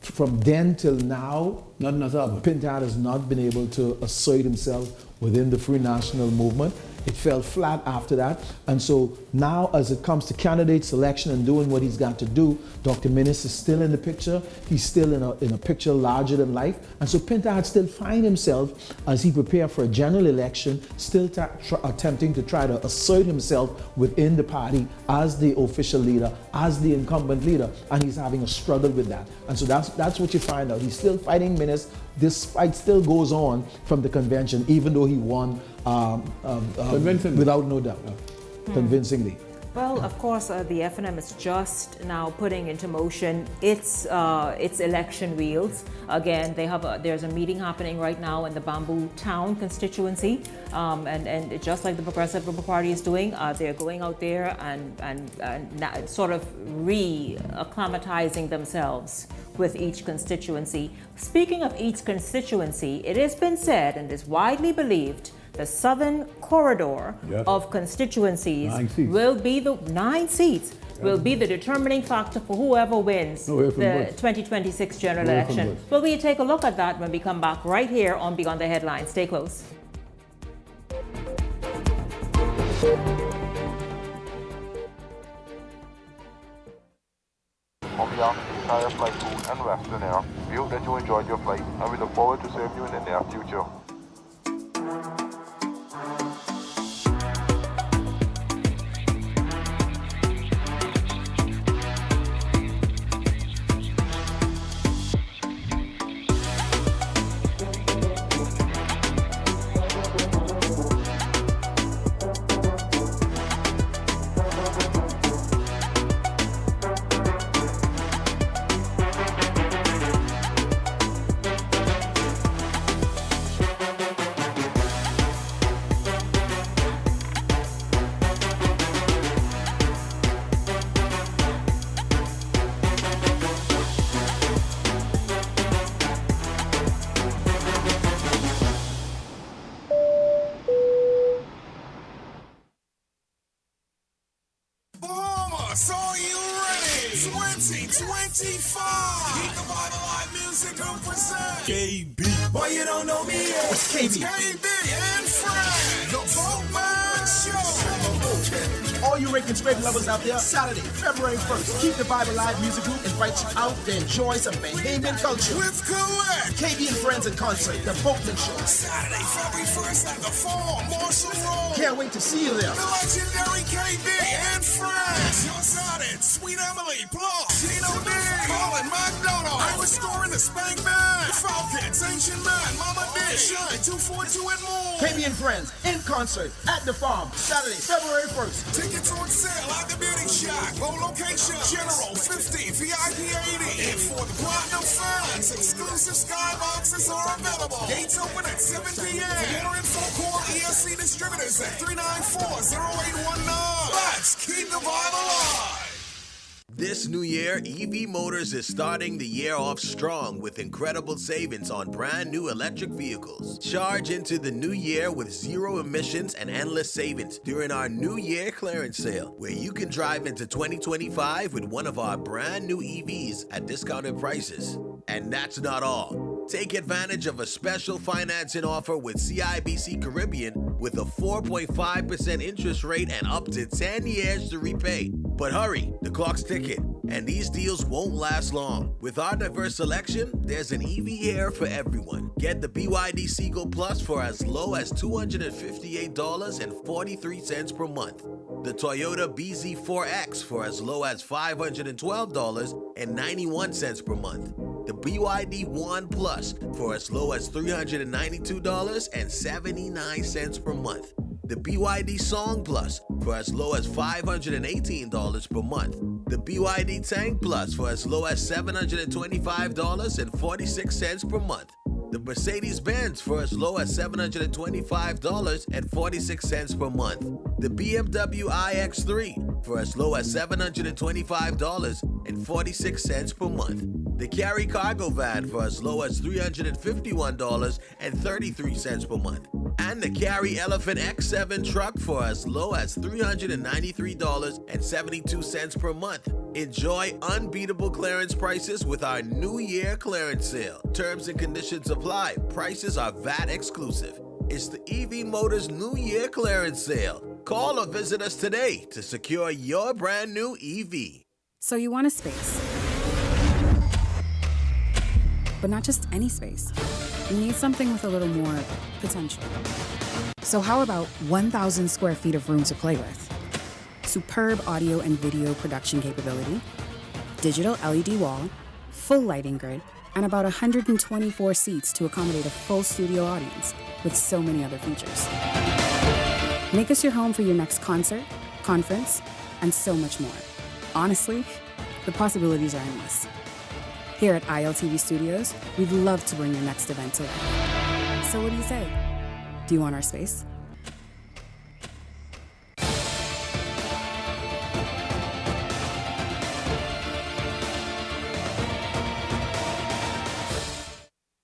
From then till now, Pintard has not been able to assert himself within the Free National Movement. It fell flat after that. And so now as it comes to candidate selection and doing what he's got to do, Dr. Minnis is still in the picture. He's still in a picture larger than life. And so Pintard still finds himself as he prepares for a general election, still attempting to try to assert himself within the party as the official leader, as the incumbent leader. And he's having a struggle with that. And so that's what you find out. He's still fighting Minnis. This fight still goes on from the convention, even though he won without no doubt, convincingly. Well, of course, the FNM is just now putting into motion its election wheels. Again, there's a meeting happening right now in the Bamboo Town constituency, and just like the Progressive Liberal Party is doing, they're going out there and sort of re-acclimatizing themselves with each constituency. Speaking of each constituency, it has been said and is widely believed the southern corridor of constituencies will be the 9 seats will be the determining factor for whoever wins the 2026 general election. Well, we'll take a look at that when we come back right here on Beyond the Headlines. Stay close. On behalf of the entire flight crew and Western Air, we hope that you enjoyed your flight and we look forward to serving you in the near future. G5. Keep the Bible Live Music Group present KB. Why you don't know me yet? What's KB? KB and Friends, the Boatman Show. All you Rake and Scrape lovers out there, Saturday, February 1st, Keep the Bible Live Music Group invites you out to enjoy some Bahamian culture. With Collect. KB and Friends in concert, the Boatman Show. Saturday, February 1st at the Farm, Marshall Road. Can't wait to see you there. The legendary KB and Friends. Just added Sweet Emily, plus Tino D, Colin McDonald, Irish Store in the Spank Band, the Falcons, Ancient Man, Mama D, Shine 242 and more. KB and Friends in concert at the Farm, Saturday, February 1st. Tickets on sale at the Beauty Shack. Low location, General 50, VIP 80. And for the Platinum fans, exclusive skyboxes are available. Gates open at 7 p.m. For more info, call ESC Distributors at 394-0819. Let's keep the vibe alive. This new year, EV Motors is starting the year off strong with incredible savings on brand new electric vehicles. Charge into the new year with zero emissions and endless savings during our New Year clearance sale, where you can drive into 2025 with one of our brand new EVs at discounted prices. And that's not all. Take advantage of a special financing offer with CIBC Caribbean with a 4.5% interest rate and up to 10 years to repay. But hurry, the clock's ticking, and these deals won't last long. With our diverse selection, there's an EV here for everyone. Get the BYD Seagull Plus for as low as $258.43 per month. The Toyota BZ4X for as low as $512.91 per month. The BYD One Plus for as low as $392.79 per month. The BYD Song Plus for as low as $518 per month. The BYD Tank Plus for as low as $725.46 per month. The Mercedes-Benz for as low as $725.46 per month. The BMW iX3 for as low as $725.46 per month. The Carry Cargo Van for as low as $351.33 per month. And the Carry Elephant X7 truck for as low as $393.72 per month. Enjoy unbeatable clearance prices with our New Year clearance sale. Terms and conditions apply. Prices are VAT exclusive. It's the EV Motors New Year clearance sale. Call or visit us today to secure your brand new EV. So you want a space, but not just any space. You need something with a little more potential. So how about 1,000 square feet of room to play with? Superb audio and video production capability, digital LED wall, full lighting grid, and about 124 seats to accommodate a full studio audience with so many other features. Make us your home for your next concert, conference, and so much more. Honestly, the possibilities are endless. Here at ILTV Studios, we'd love to bring your next event to life. So what do you say? Do you want our space?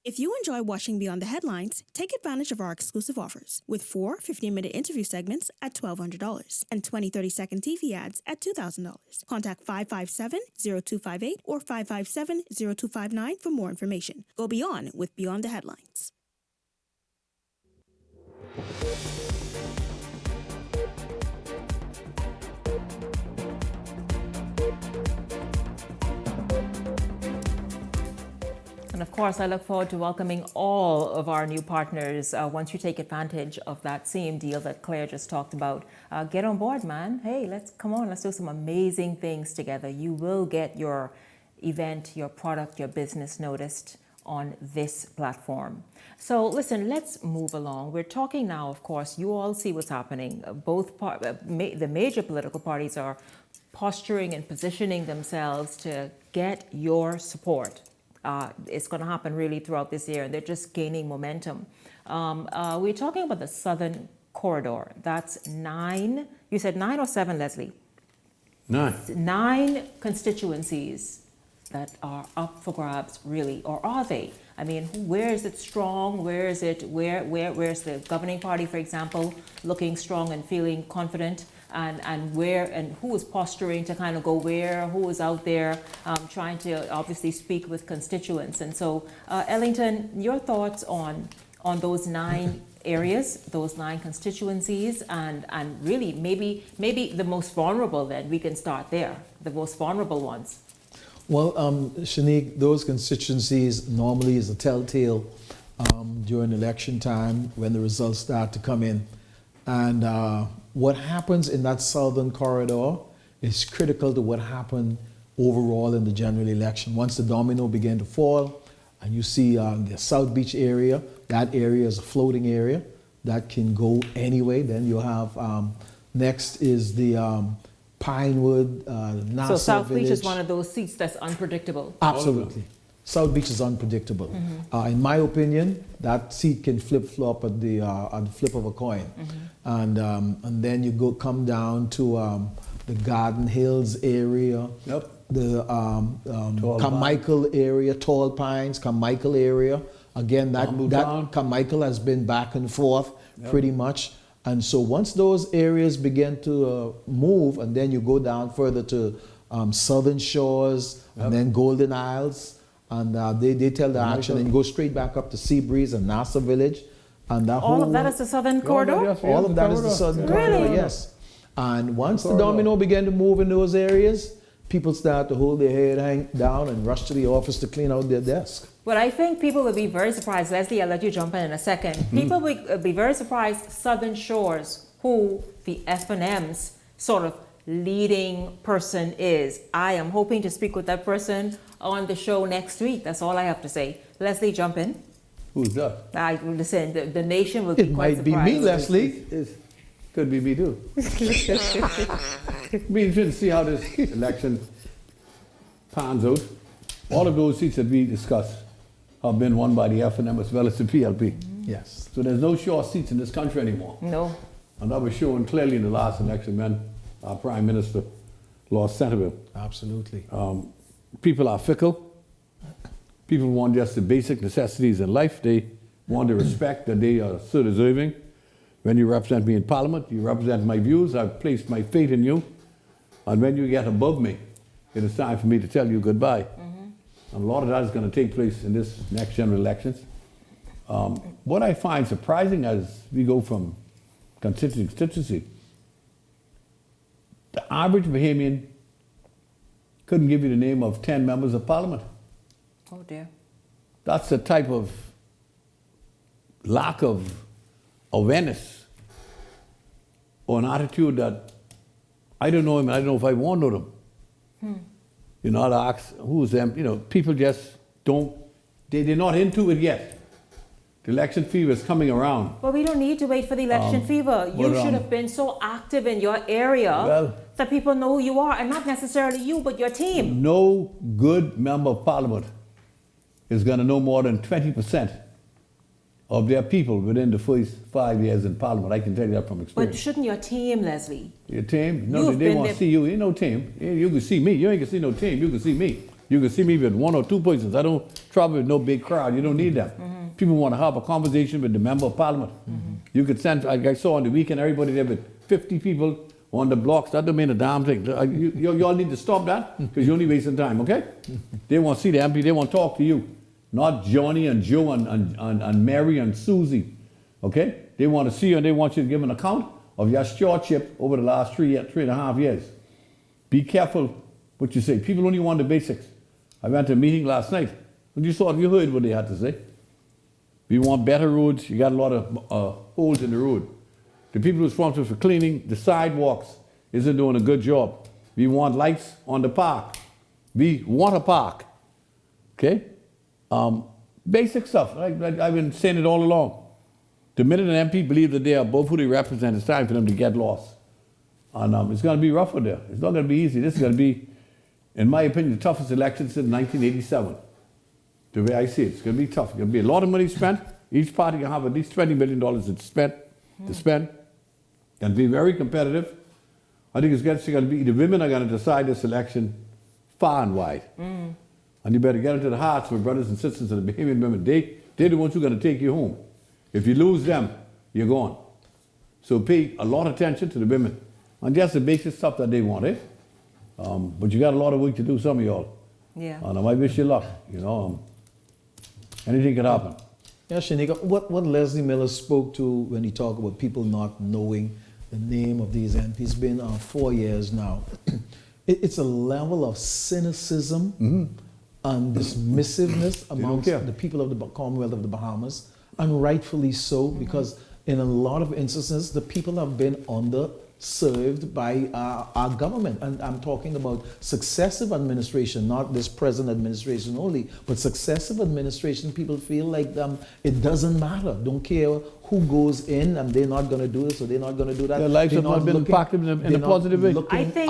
If you enjoy watching Beyond the Headlines, take advantage of our exclusive offers with 4 15-minute interview segments at $1,200 and 20 30-second TV ads at $2,000. Contact 557-0258 or 557-0259 for more information. Go beyond with Beyond the Headlines. And of course, I look forward to welcoming all of our new partners once you take advantage of that same deal that Claire just talked about. Get on board, man. Hey, let's do some amazing things together. You will get your event, your product, your business noticed on this platform. So listen, let's move along. We're talking now, of course, you all see what's happening. The major political parties are posturing and positioning themselves to get your support. It's going to happen really throughout this year, and they're just gaining momentum. We're talking about the Southern Corridor. That's 9. You said 9 or 7, Leslie? 9. 9 constituencies that are up for grabs, really, or are they? I mean, where is it strong? Where is it? Where's the governing party, for example, looking strong and feeling confident? and where and who is posturing to kind of go where, who is out there trying to obviously speak with constituents. And so, Ellington, your thoughts on those 9 areas, those 9 constituencies, and really maybe the most vulnerable. Then we can start there, the most vulnerable ones. Well, Shanique, those constituencies normally is a telltale during election time when the results start to come in. And what happens in that southern corridor is critical to what happened overall in the general election. Once the domino began to fall, and you see the South Beach area, that area is a floating area that can go anyway. Then you have, next is the Pinewood, Nassau So South Village. Beach is one of those seats that's unpredictable. Absolutely. South Beach is unpredictable. In my opinion, that seat can flip-flop at the flip of a coin. And then you come down to the Garden Hills area, the Carmichael area, Tall Pines, Carmichael area. Again, that Carmichael has been back and forth pretty much. And so once those areas begin to move, and then you go down further to Southern Shores, and then Golden Isles, and they tell the action, and go straight back up to Seabreeze and Nassau Village. And that all of that is the Southern Corridor? All of that is the Southern Corridor, yes. And once the domino began to move in those areas, people start to hold their head hang down and rush to the office to clean out their desk. Well, I think people will be very surprised. Leslie, I'll let you jump in a second. People will be very surprised, Southern Shores, who the F&M's sort of leading person is. I am hoping to speak with that person on the show next week. That's all I have to say. Leslie, jump in. Who's that? Listen, the nation will be quite surprised. It might be me, Leslie. Could be me too. Be interested to see how this election pans out. All of those seats that we discussed have been won by the F&M as well as the PLP. Yes. So there's no short seats in this country anymore. No. And that was shown clearly in the last election when our Prime Minister lost Centerville. Absolutely. People are fickle. People want just the basic necessities in life. They want the respect that they are so deserving. When you represent me in Parliament, you represent my views. I've placed my faith in you. And when you get above me, it is time for me to tell you goodbye. And a lot of that is going to take place in this next general elections. What I find surprising as we go from constituency to constituency, the average Bahamian couldn't give you the name of 10 members of Parliament. Oh dear. That's the type of lack of awareness or an attitude that I don't know him and I don't know if I want to know them. You know, I'll ask who's them. You know, people just don't, they're not into it yet. The election fever is coming around. Well, we don't need to wait for the election fever. You should have been so active in your area that people know who you are, and not necessarily you, but your team. No good member of Parliament is going to know more than 20% of their people within the first 5 years in Parliament. I can tell you that from experience. But shouldn't your team, Leslie? Your team? No, they want to see you. You ain't no team. You can see me. You ain't gonna see no team. You can see me. You can see me with 1 or 2 persons. I don't travel with no big crowd. You don't need them. People want to have a conversation with the member of Parliament. You could send, like I saw on the weekend, everybody there with 50 people on the blocks. That don't mean a damn thing. You all need to stop that because you're only wasting time, okay? They want to see the MP. They want to talk to you. Not Johnny and Joe and Mary and Susie, okay? They want to see you and they want you to give an account of your stewardship over the last 3.5 years. Be careful what you say. People only want the basics. I went to a meeting last night. And you heard what they had to say. We want better roads. You got a lot of holes in the road. The people responsible for cleaning the sidewalks isn't doing a good job. We want lights on the park. We want a park, okay? Basic stuff. I've been saying it all along. The minute an MP believes that they are above who they represent, it's time for them to get lost. And it's going to be rougher there. It's not going to be easy. This is going to be, in my opinion, the toughest election since 1987. The way I see it, it's going to be tough. It's going to be a lot of money spent. Each party can have at least $20 million to spend. And be very competitive. I think it's going to be, the women are going to decide this election far and wide. And you better get into the hearts of our brothers and sisters of the Bahamian women. They're the ones who are going to take you home. If you lose them, you're gone. So pay a lot of attention to the women. And just the basic stuff that they wanted. But you got a lot of work to do, some of y'all. Yeah. And I wish you luck, anything could happen. Yeah, Shanika, what Leslie Miller spoke to when he talked about people not knowing the name of these MPs, it's been 4 years now. It's a level of cynicism and dismissiveness amongst the people of the Commonwealth of the Bahamas, and rightfully so, because in a lot of instances, the people have been underserved by our government. And I'm talking about successive administration, not this present administration only, but successive administration. People feel like it doesn't matter, don't care who goes in, and they're not going to do this or they're not going to do that. Their lives have not been impacted in a positive way. I think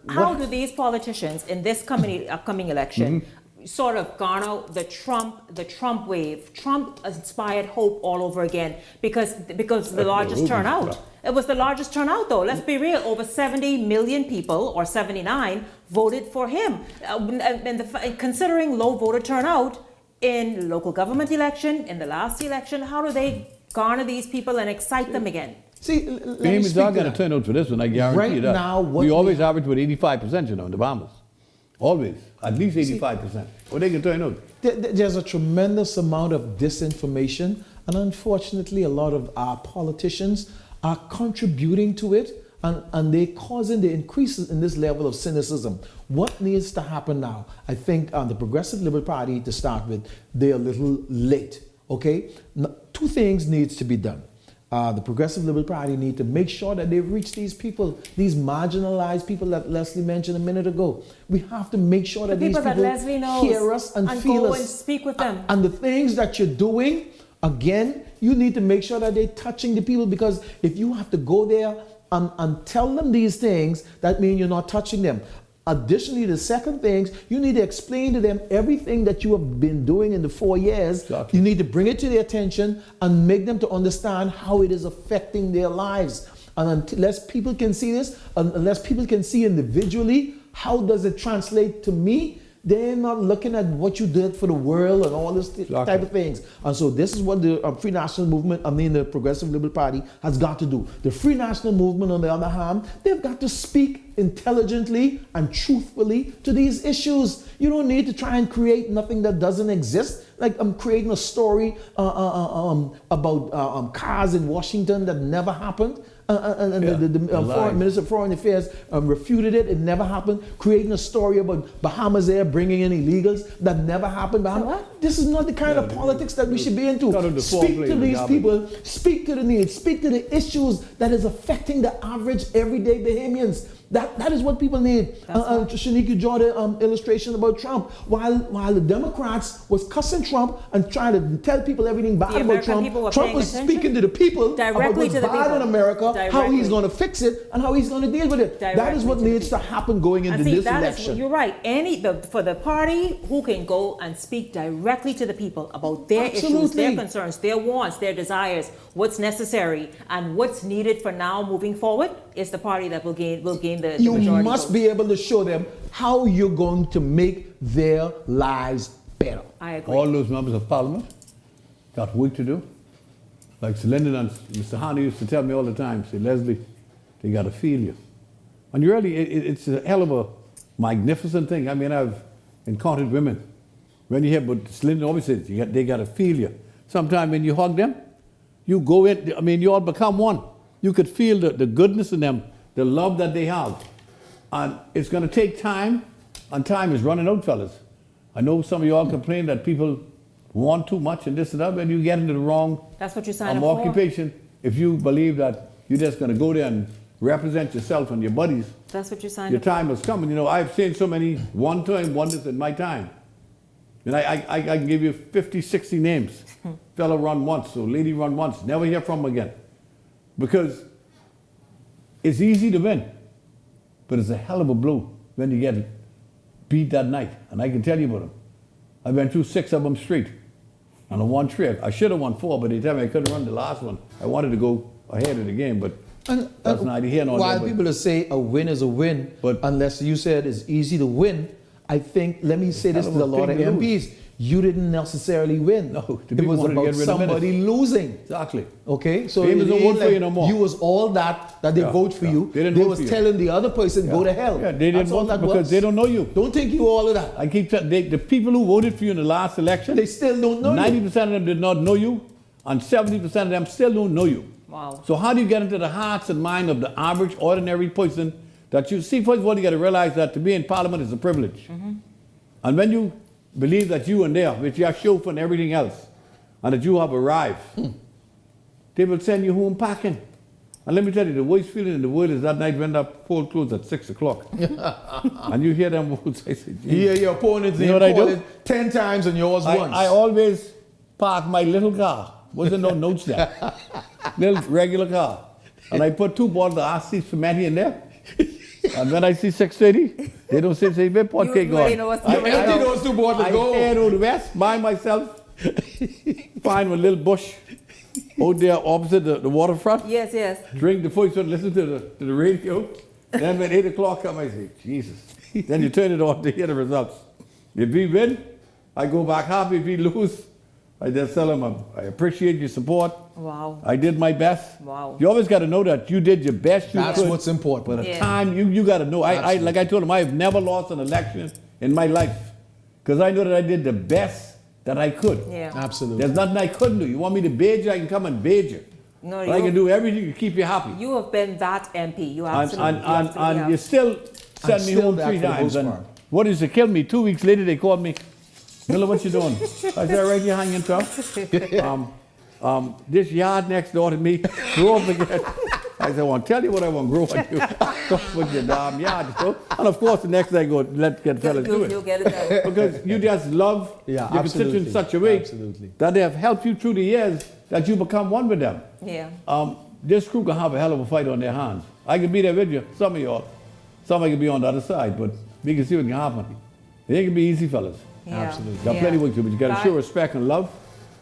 how do these politicians in this upcoming election sort of garner the Trump wave? Trump inspired hope all over again because the largest turnout. It was the largest turnout, though. Let's be real. Over 70 million people, or 79, voted for him. Considering low voter turnout in local government election, in the last election, how do they garner these people and excite them again? See, Bahamians are going to turn out for this one, I guarantee you that. Now, we always average with 85%, in the Bahamas. Always. At least 85%. Or they can turn out. There's a tremendous amount of disinformation, and unfortunately, a lot of our politicians are contributing to it, and they're causing the increases in this level of cynicism. What needs to happen now? I think the Progressive Liberal Party, to start with, they're a little late, okay? Now, two things needs to be done. The Progressive Liberal Party need to make sure that they reach these people, these marginalized people that Leslie mentioned a minute ago. We have to make sure that these people hear us and feel us. And speak with them. And the things that you're doing, again, you need to make sure that they're touching the people, because if you have to go there and tell them these things, that means you're not touching them. Additionally, the second thing, you need to explain to them everything that you have been doing in the 4 years. Exactly. You need to bring it to their attention and make them to understand how it is affecting their lives. And unless people can see this, unless people can see individually, how does it translate to me? They're not looking at what you did for the world and all this type of things. And so this is what the Free National Movement, the Progressive Liberal Party, has got to do. The Free National Movement, on the other hand, they've got to speak intelligently and truthfully to these issues. You don't need to try and create nothing that doesn't exist. Like I'm creating a story about cars in Washington that never happened. The Foreign Minister of Foreign Affairs refuted it. It never happened. Creating a story about Bahamas Air bringing in illegals that never happened. This is not the kind of politics that we should be into. Speak to these people. Speak to the needs. Speak to the issues that is affecting the average everyday Bahamians. That is what people need. Shanika drew the illustration about Trump. While the Democrats was cussing Trump and trying to tell people everything bad about Trump, Trump was speaking to the people directly about what's bad in America, how he's going to fix it, and how he's going to deal with it. That is what needs to happen going into this election. You're right. For the party who can go and speak directly to the people about their issues, their concerns, their wants, their desires, what's necessary, and what's needed for now moving forward, is the party that will gain the majority. You must be able to show them how you're going to make their lives better. I agree. All those members of Parliament got work to do. Like Sir Lyndon and Mr. Hanna used to tell me all the time, say, Leslie, they got to feel you. And really, it's a hell of a magnificent thing. I mean, I've encountered women. When you hear, but Sir Lyndon always says, they got to feel you. Sometimes when you hug them, you go in, you all become one. You could feel the goodness in them, the love that they have. And it's going to take time, and time is running out, fellas. I know some of you all complain that people want too much and this and that, when you get into the wrong That's what you sign up for. occupation. If you believe that you're just going to go there and represent yourself and your buddies, that's what you sign your up for. time has come. And I've seen so many one-time wonders in my time. And I can give you 50, 60 names. Fella run once, or lady run once, never hear from them again. Because it's easy to win, but it's a hell of a blow when you get beat that night. And I can tell you about them. I went through 6 of them straight on a one trip. I should have won 4, but they tell me I couldn't run the last one. I wanted to go ahead of the game, but that's neither here nor there. While people say a win is a win, but unless you said it's easy to win, I think, let me say this to a lot of MPs, you didn't necessarily win. No, it was about somebody losing. Exactly. Okay, so Famous it don't ain't vote for you no more. You was all that they vote for you. They didn't vote was for you. telling the other person go to hell. Yeah, they didn't That's all vote that because was. they don't know you. Don't think you all of that. I keep telling the people who voted for you in the last election, they still don't know 90% of them did not know you, and 70% of them still don't know you. Wow. So how do you get into the hearts and mind of the average, ordinary person that you see? First of all, you got to realize that to be in Parliament is a privilege. And when you believe that you and there, which you are chauffeur and everything else, and that you have arrived, they will send you home packing. And let me tell you, the worst feeling in the world is that night when that poll closed at 6 o'clock. And you hear them votes, I say, You hear your opponents, you know what I do? 10 times and yours once. I always park my little car. Wasn't no notes there. Little regular car. And I put 2 bottles of RC cement in there. And when I see 6:30, they don't say, "Where pot cake on?" You know what's going on. I those 2 bottles go. I head out west by myself, find one little bush out there opposite the waterfront. Yes, yes. Drink the first one, listen to the radio. Then when 8 o'clock come, I say, Jesus. Then you turn it on to hear the results. If we win, I go back happy. If we lose, I just tell them I appreciate your support. Wow. I did my best. Wow. You always got to know that you did your best. That's what's important. But at time, you got to know. I like I told him, I have never lost an election in my life because I know that I did the best that I could. Yeah. Absolutely. There's nothing I couldn't do. You want me to bait you? I can come and bait you. No, But I can do everything to keep you happy. You have been that MP. You And, absolutely, and you still send me still home that 3 for the times. most And part. what is to kill me? 2 weeks later, they called me. Miller, what you doing? I said, right here hanging tough. This yard next door to me grew up again. I said, I want to tell you what I want to grow on you. Stop with your damn yard. So, and of course, the next day I go, let's get fellas do it. You'll get it done. Because you just love your constituents in such a way that they have helped you through the years that you become one with them. Yeah. This crew can have a hell of a fight on their hands. I can be there with you, some of y'all. Some I can be on the other side, but we can see what can happen. It ain't gonna be easy, fellas. Yeah. Absolutely. Got plenty of work to do, but you got to show respect and love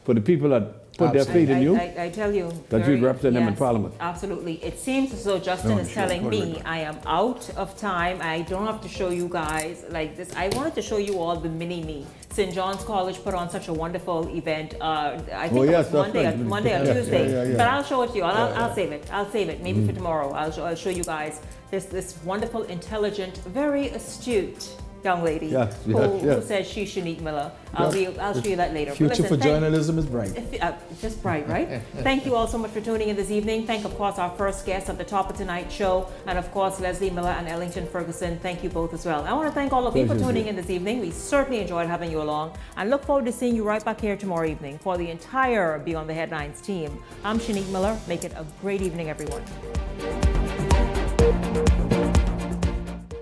for the people that put their faith in you. I tell you. That you'd represent them in Parliament. Absolutely. It seems as though Justin is telling me I am out of time. I don't have to show you guys like this. I wanted to show you all the mini-me. St. John's College put on such a wonderful event. I think it was Monday or Tuesday. But I'll show it to you. I'll save it. I'll save it. Maybe for tomorrow. I'll show you guys. There's this wonderful, intelligent, very astute young lady who says she's Shanique Miller. I'll show you that later. Future for journalism is bright. Just bright, right? Thank you all so much for tuning in this evening. Thank, of course, our first guest at the top of tonight's show, and of course, Leslie Miller and Ellington Ferguson. Thank you both as well. I want to thank all of you for tuning in this evening. We certainly enjoyed having you along, and look forward to seeing you right back here tomorrow evening. For the entire Beyond the Headlines team, I'm Shanique Miller. Make it a great evening, everyone.